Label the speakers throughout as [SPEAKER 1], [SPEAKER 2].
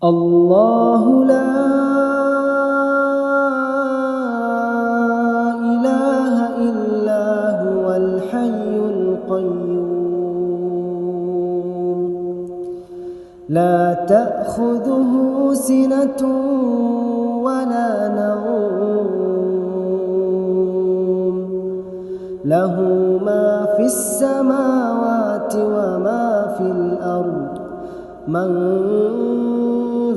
[SPEAKER 1] الله لا إله إلا هو الحي القيوم لا تأخذه سنة ولا نوم له ما في السماوات وما في الأرض من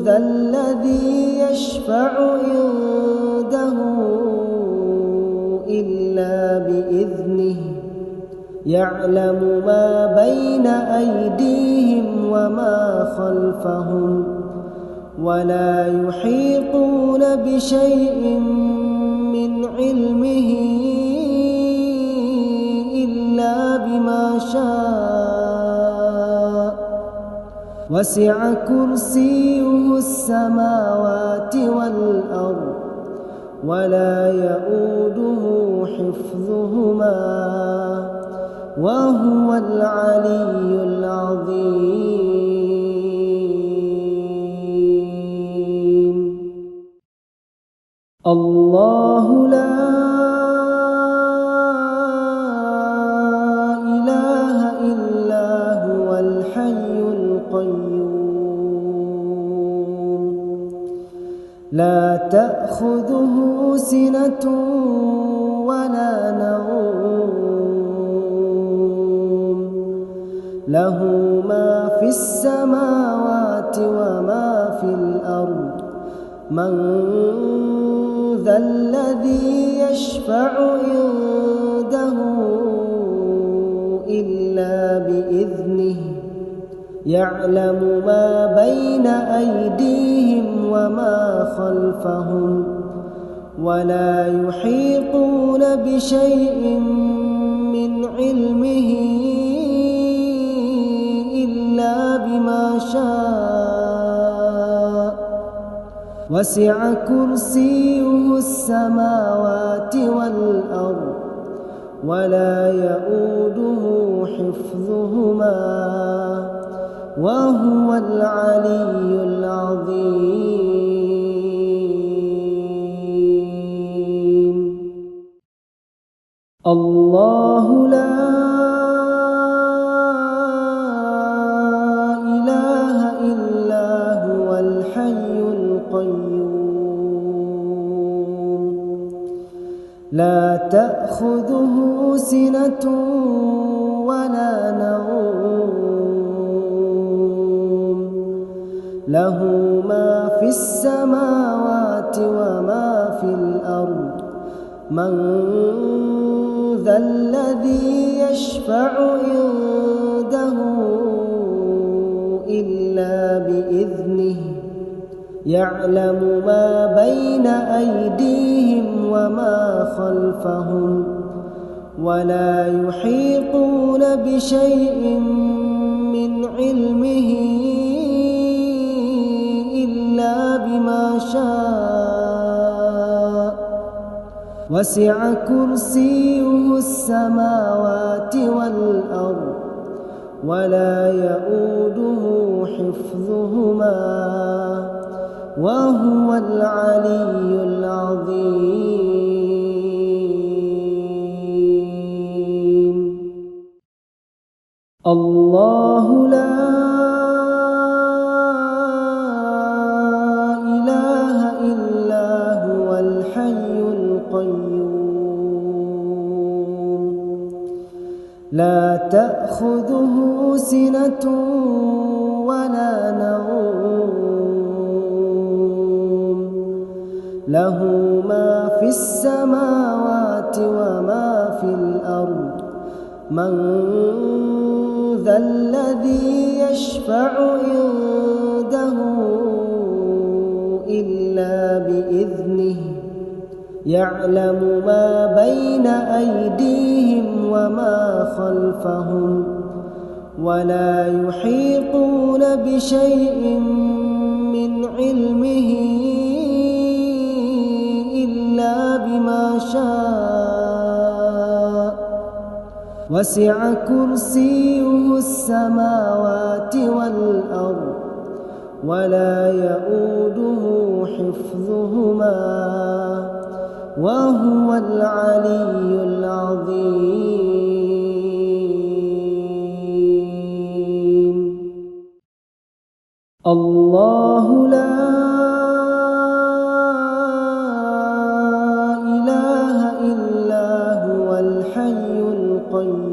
[SPEAKER 1] ذا الذي يشفع عنده إلا بإذنه يعلم ما بين أيديهم وما خلفهم ولا يحيطون بشيء من علمه إلا بما شاء وسع كرسيه السماوات والأرض ولا يؤوده حفظهما وهو العلي العظيم. الله لا إله إلا هو الحي القيوم لا تأخذه سنة ولا نوم له ما في السماوات وما في الأرض من ذا الذي يشفع عنده إلا بإذنه يعلم ما بين أيديهم وما خلفهم ولا يحيطون بشيء من علمه إلا بما شاء وسع كرسيه السماوات والأرض ولا يؤوده حفظهما وهو العلي العظيم. الله لا إله إلا هو الحي القيوم لا تأخذه سنة ولا نوم له ما في السماوات وما في الأرض من ذا الذي يشفع عنده إلا بإذنه يعلم ما بين أيديهم وما خلفهم ولا يحيطون بشيء من علمه إلا بما شاء وسع كرسيه السماوات والأرض ولا يؤوده حفظهما وهو العلي العظيم. الله لا إله إلا هو الحي القيوم لا تأخذه سنة ولا نوم له ما في السماوات وما في الأرض من ذا الذي يشفع عنده إلا بإذنه يعلم ما بين أيديهم وما خلفهم ولا يحيطون بشيء من علمه إلا بما شاء وسع كرسيه السماوات والأرض ولا يؤوده حفظهما وهو العلي العظيم. الله لا إله إلا هو الحي القيوم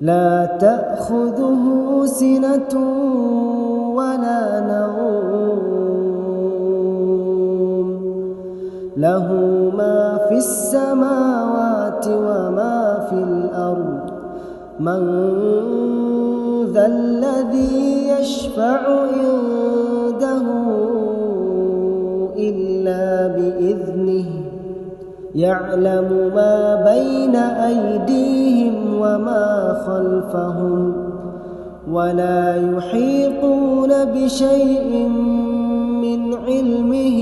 [SPEAKER 1] لا تأخذه سنة ولا نوم له ما في السماوات وما في الأرض من ذا الذي يشفع عنده إلا بإذنه يعلم ما بين أيديهم وما خلفهم ولا يحيطون بشيء من علمه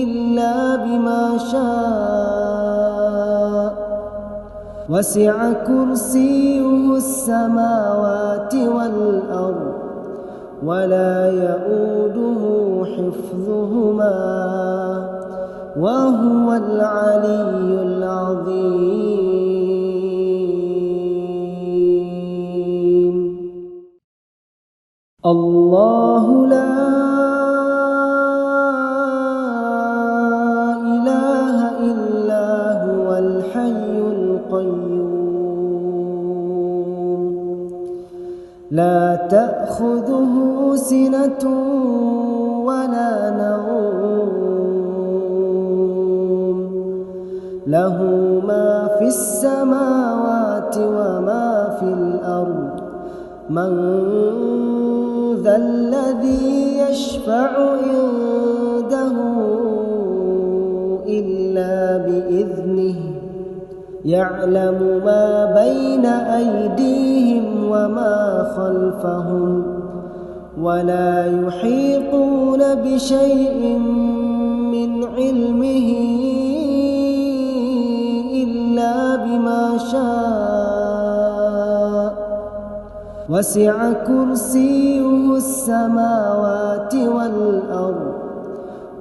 [SPEAKER 1] إلا بما شاء وسع كرسيه السماوات والأرض ولا يؤوده حفظهما وهو العلي العظيم. الله لا إله إلا هو الحي القيوم لا تأخذه سنة ولا نوم له ما في السماوات وما في الأرض من ذا الذي يشفع عنده إلا بإذنه يعلم ما بين أيديهم وما خلفهم ولا يحيطون بشيء من علمه إلا بما شاء وسع كرسيه السماوات والأرض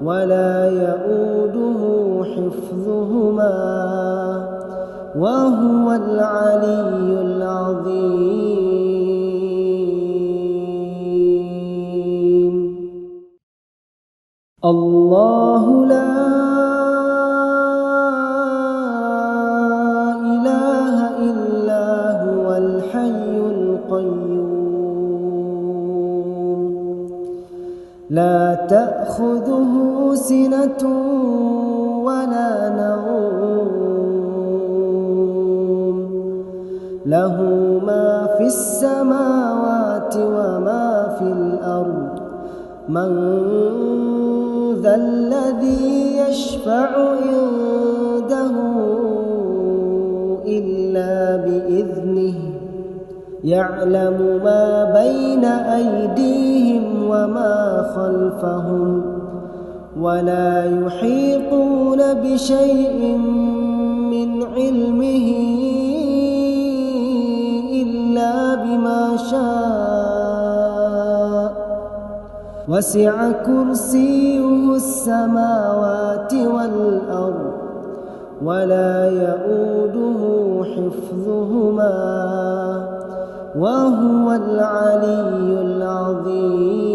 [SPEAKER 1] ولا يؤوده حفظهما وهو العلي العظيم. الله لا إله إلا هو الحي القيوم لا تأخذه سنة ولا نوم له ما في السماوات وما في الأرض من ذا الذي يشفع عنده إلا بإذنه يعلم ما بين أيديهم وما خلفهم ولا يحيطون بشيء من علمه إلا بما شاء وسع كرسيه السماوات والأرض ولا يؤوده حفظهما وهو العلي العظيم.